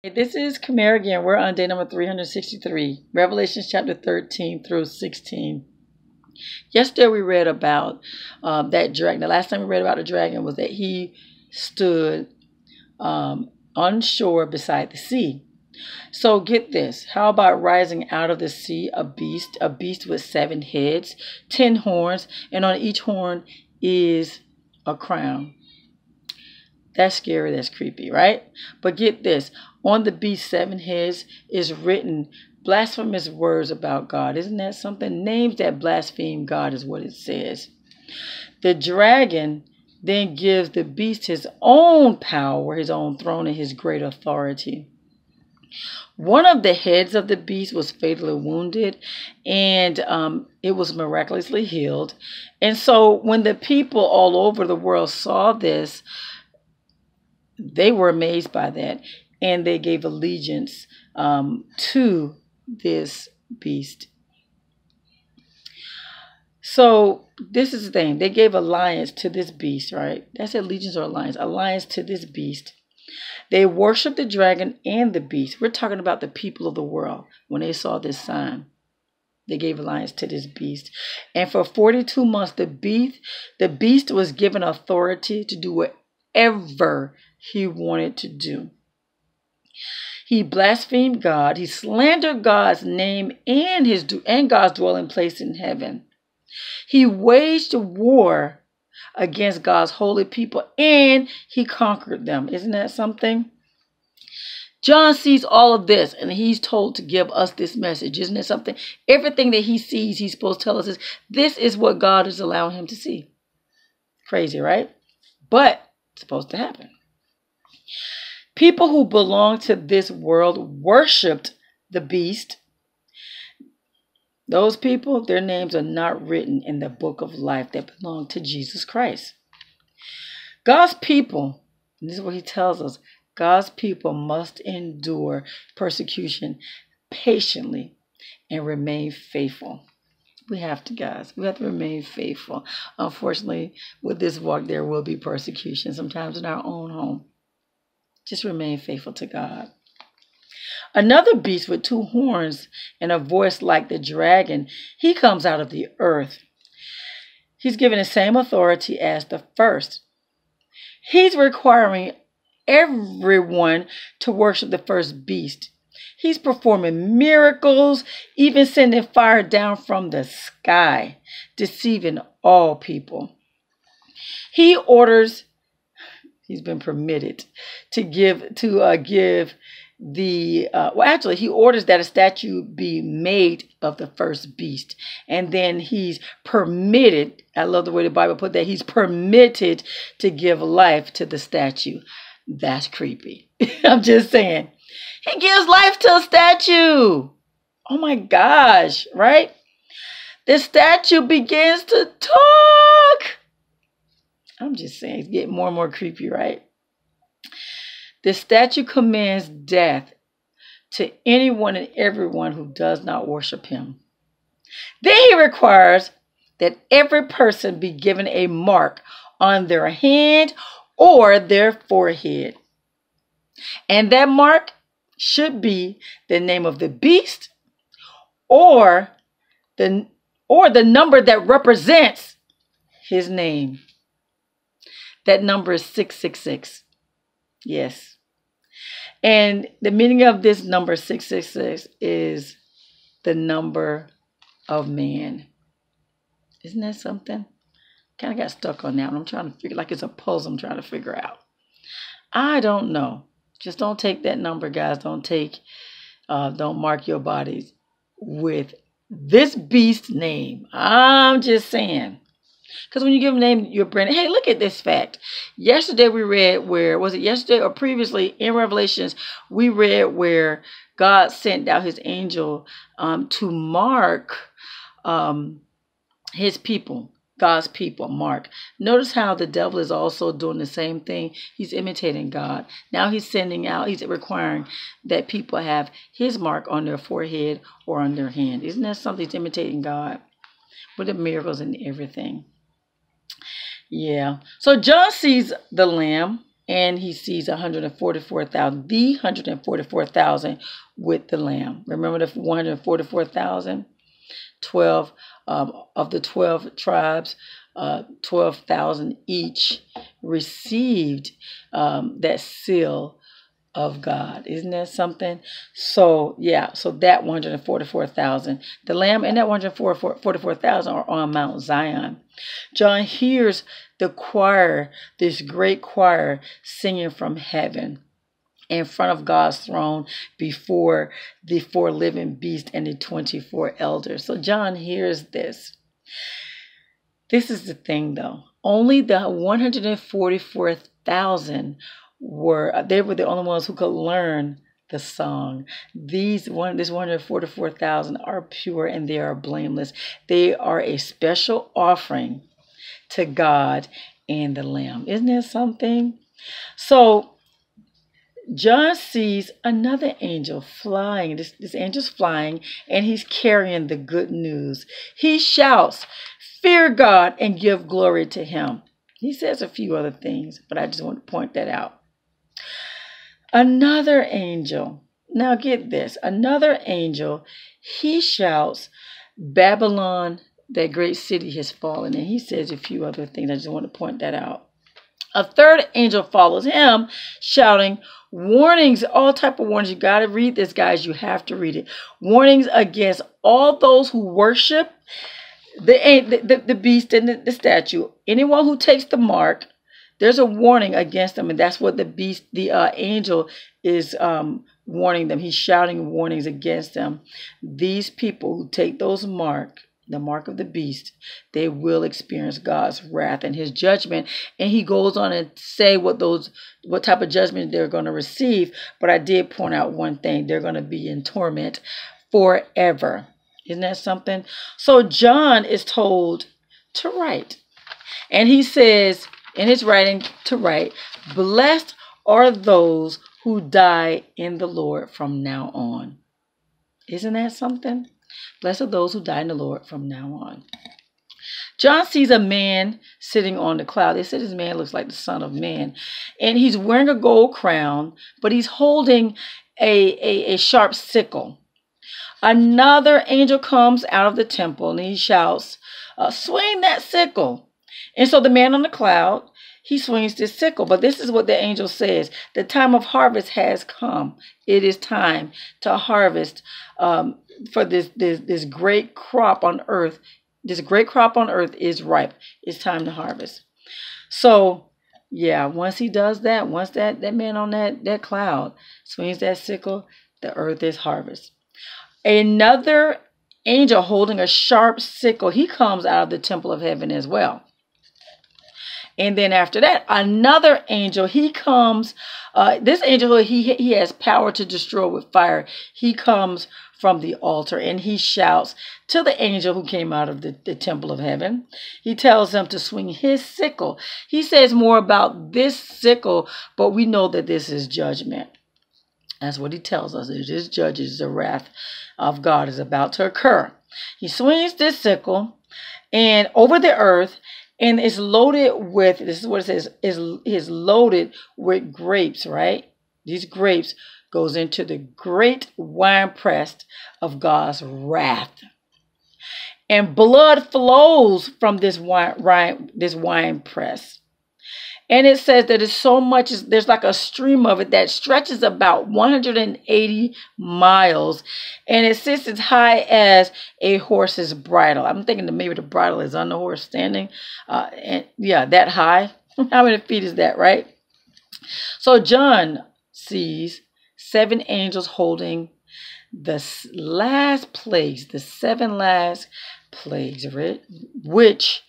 Hey, this is Kamera again. We're on day number 363, Revelation chapter 13 through 16. Yesterday we read about that dragon. The last time we read about the dragon was that he stood on shore beside the sea. So get this. How about rising out of the sea a beast with 7 heads, 10 horns, and on each horn is a crown. That's scary, that's creepy, right? But get this. On the beast's 7 heads is written blasphemous words about God. Isn't that something? Names that blaspheme God is what it says. The dragon then gives the beast his own power, his own throne, and his great authority. One of the heads of the beast was fatally wounded, and it was miraculously healed. And so when the people all over the world saw this, they were amazed by that, and they gave allegiance to this beast. So this is the thing. They gave alliance to this beast, right? That's allegiance or alliance. Alliance to this beast. They worshiped the dragon and the beast. We're talking about the people of the world when they saw this sign. They gave alliance to this beast. And for 42 months, the beast was given authority to do whatever he wanted to do. He blasphemed God. He slandered God's name and God's dwelling place in heaven. He waged war against God's holy people, and he conquered them. Isn't that something? John sees all of this, and he's told to give us this message. Isn't it something? Everything that he sees, he's supposed to tell us this is what God is allowing him to see. Crazy, right? But it's supposed to happen. People who belong to this world worshipped the beast. Those people, their names are not written in the book of life that belong to Jesus Christ. God's people, and this is what he tells us, God's people must endure persecution patiently and remain faithful. We have to, guys. We have to remain faithful. Unfortunately, with this walk, there will be persecution, sometimes in our own home. Just remain faithful to God. Another beast with 2 horns and a voice like the dragon, he comes out of the earth. He's given the same authority as the first. He's requiring everyone to worship the first beast. He's performing miracles, even sending fire down from the sky, deceiving all people. He orders, he's been permitted to he orders that a statue be made of the first beast. And then he's permitted, I love the way the Bible put that, he's permitted to give life to the statue. That's creepy. I'm just saying. He gives life to a statue. Oh my gosh, right? The statue begins to talk. I'm just saying, it's getting more and more creepy, right? The statue commands death to anyone and everyone who does not worship him. Then he requires that every person be given a mark on their hand or their forehead. And that mark should be the name of the beast or the number that represents his name. That number is 666. Yes. And the meaning of this number 666 is the number of man. Isn't that something? Kind of got stuck on that one. I'm trying to figure, like it's a puzzle I'm trying to figure out. I don't know. Just don't take that number, guys. Don't mark your bodies with this beast's name. I'm just saying. Because when you give a name, you're branded. Hey, look at this fact. Yesterday we read was it yesterday or previously in Revelations, we read where God sent out his angel to mark his people, God's people, mark. Notice how the devil is also doing the same thing. He's imitating God. Now he's requiring that people have his mark on their forehead or on their hand. Isn't that something? He's imitating God with the miracles and everything. Yeah. So John sees the lamb and he sees 144,000, the 144,000 with the Lamb. Remember the 144,000? 12 of the 12 tribes, 12,000 each received that seal of God. Isn't that something? So yeah, so that 144,000, the Lamb and that 144,000 are on Mount Zion. John hears the choir, this great choir, singing from heaven in front of God's throne before the 4 living beasts and the 24 elders. So John hears this. This is the thing though. Only the 144,000 were the only ones who could learn the song. This 144,000 are pure and they are blameless. They are a special offering to God and the Lamb. Isn't that something? So John sees another angel flying. This angel's flying, and he's carrying the good news. He shouts, "Fear God and give glory to him." He says a few other things, but I just want to point that out. Another angel, now get this, another angel, he shouts, "Babylon, that great city, has fallen." And he says a few other things. I just want to point that out. A third angel follows him, shouting, warnings, all type of warnings. You got to read this, guys. You have to read it. Warnings against all those who worship the beast and the statue. Anyone who takes the mark, there's a warning against them, and that's what the angel is warning them. He's shouting warnings against them. These people who take those the mark of the beast, they will experience God's wrath and his judgment. And he goes on and say what type of judgment they're going to receive. But I did point out one thing: they're going to be in torment forever. Isn't that something? So John is told to write, and he says in his writing to write, "Blessed are those who die in the Lord from now on." Isn't that something? Blessed are those who die in the Lord from now on. John sees a man sitting on the cloud. They said this man looks like the Son of Man. And he's wearing a gold crown, but he's holding a sharp sickle. Another angel comes out of the temple and he shouts, "Swing that sickle." And so the man on the cloud, he swings this sickle. But this is what the angel says: the time of harvest has come. It is time to harvest for this great crop on earth. This great crop on earth is ripe. It's time to harvest. So yeah, once he does that, once that man on that cloud swings that sickle, the earth is harvest. Another angel holding a sharp sickle, he comes out of the temple of heaven as well. And then after that, another angel, he comes. This angel, he has power to destroy with fire. He comes from the altar and he shouts to the angel who came out of the temple of heaven. He tells him to swing his sickle. He says more about this sickle, but we know that this is judgment. That's what he tells us. It is judges. The wrath of God is about to occur. He swings this sickle and over the earth, and it's loaded with, this is what it says, is loaded with grapes, right? These grapes goes into the great winepress of God's wrath. And blood flows from this winepress. And it says that it's so much, there's like a stream of it that stretches about 180 miles. And it sits as high as a horse's bridle. I'm thinking that maybe the bridle is on the horse standing. And yeah, that high. How many feet is that, right? So John sees 7 angels holding the last plagues, the 7 last plagues, right? Which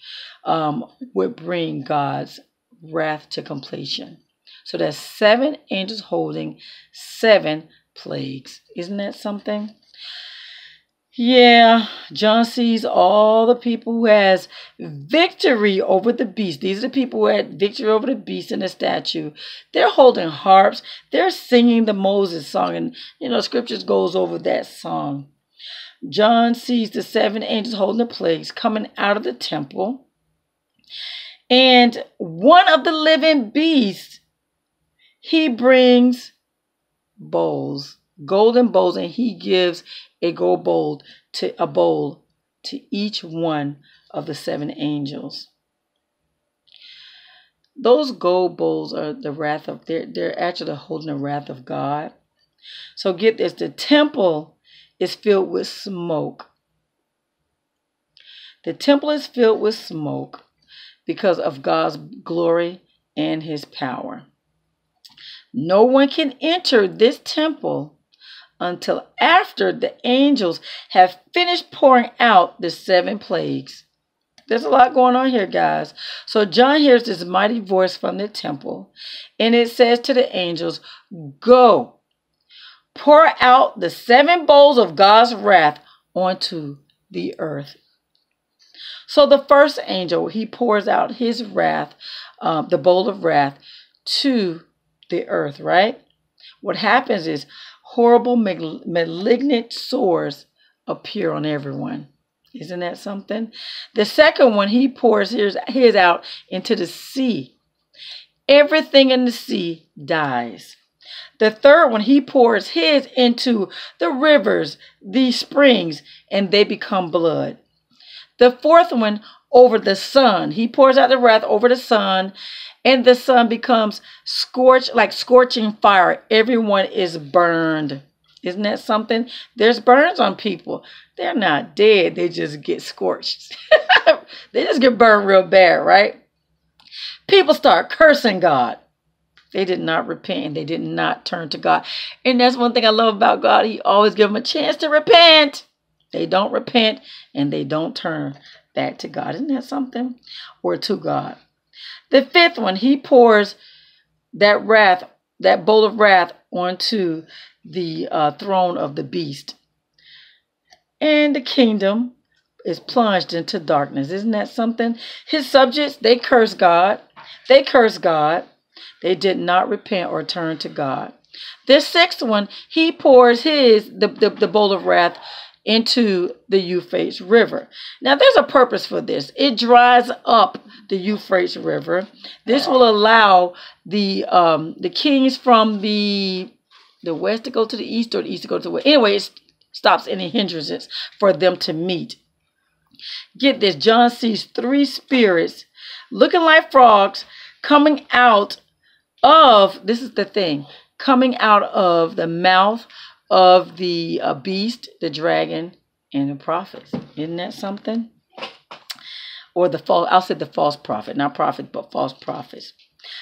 would bring God's wrath to completion. So there's 7 angels holding 7 plagues. Isn't that something? Yeah, John sees all the people who has victory over the beast. These are the people who had victory over the beast and the statue. They're holding harps. They're singing the Moses song. And, scriptures goes over that song. John sees the 7 angels holding the plagues coming out of the temple. And one of the living beasts he brings bowls, golden bowls, and he gives a bowl to each one of the 7 angels. Those gold bowls are the wrath of, they're actually holding the wrath of God. So get this, the temple is filled with smoke. The temple is filled with smoke because of God's glory and his power. No one can enter this temple until after the angels have finished pouring out the 7 plagues. There's a lot going on here, guys. So John hears this mighty voice from the temple, and it says to the angels, "Go, pour out the 7 bowls of God's wrath onto the earth." So the first angel, he pours out his wrath, the bowl of wrath, to the earth, right? What happens is horrible malignant sores appear on everyone. Isn't that something? The second one, he pours his out into the sea. Everything in the sea dies. The third one, he pours his into the rivers, the springs, and they become blood. The fourth one, over the sun. He pours out the wrath over the sun, and the sun becomes scorched, like scorching fire. Everyone is burned. Isn't that something? There's burns on people. They're not dead. They just get scorched. They just get burned real bad, right? People start cursing God. They did not repent, and they did not turn to God. And that's one thing I love about God. He always gives them a chance to repent. They don't repent, and they don't turn back to God. Isn't that something? Or to God. The fifth one, he pours that wrath, that bowl of wrath, onto the throne of the beast. And the kingdom is plunged into darkness. Isn't that something? His subjects, they curse God. They curse God. They did not repent or turn to God. The sixth one, he pours the bowl of wrath into the Euphrates River. Now, there's a purpose for this. It dries up the Euphrates River. This will allow the kings from the west to go to the east, or the east to go to the west. Anyway, it stops any hindrances for them to meet. Get this, John sees 3 spirits looking like frogs coming out of, this is the thing, coming out of the mouth of the beast, the dragon, and the prophets. Isn't that something? Or the false, I'll say the false prophet, not prophet, but false prophets.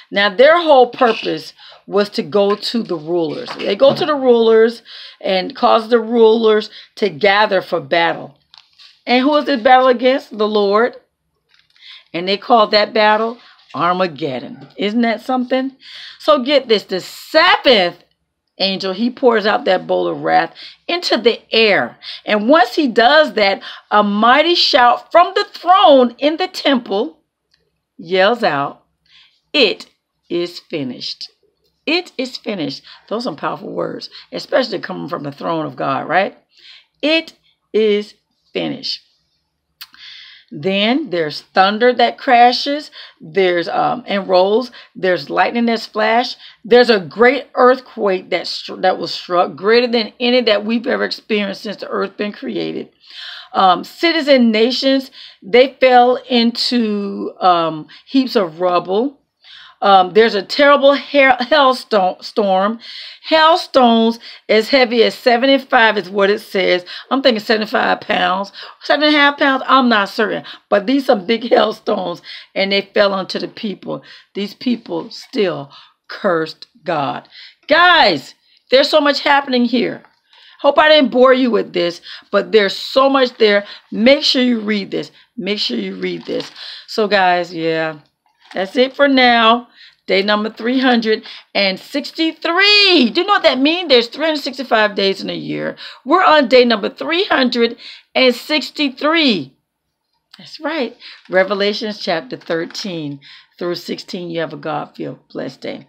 Now, their whole purpose was to go to the rulers. They go to the rulers and cause the rulers to gather for battle. And who is this battle against? The Lord. And they called that battle Armageddon. Isn't that something? So get this, the 7th angel, he pours out that bowl of wrath into the air. And once he does that, a mighty shout from the throne in the temple yells out, "It is finished." It is finished. Those are some powerful words, especially coming from the throne of God, right? It is finished. Then there's thunder that crashes, there's and rolls, there's lightning that's flashed, there's a great earthquake that was struck, greater than any that we've ever experienced since the earth been created. Cities and nations, they fell into heaps of rubble. There's a terrible hailstorm. Hailstones as heavy as 75 is what it says. I'm thinking 75 pounds, 7.5 pounds. I'm not certain. But these are big hailstones, and they fell onto the people. These people still cursed God. Guys, there's so much happening here. Hope I didn't bore you with this, but there's so much there. Make sure you read this. Make sure you read this. So, guys, yeah. That's it for now. Day number 363. Do you know what that means? There's 365 days in a year. We're on day number 363. That's right. Revelations chapter 13 through 16. You have a God-filled blessed day.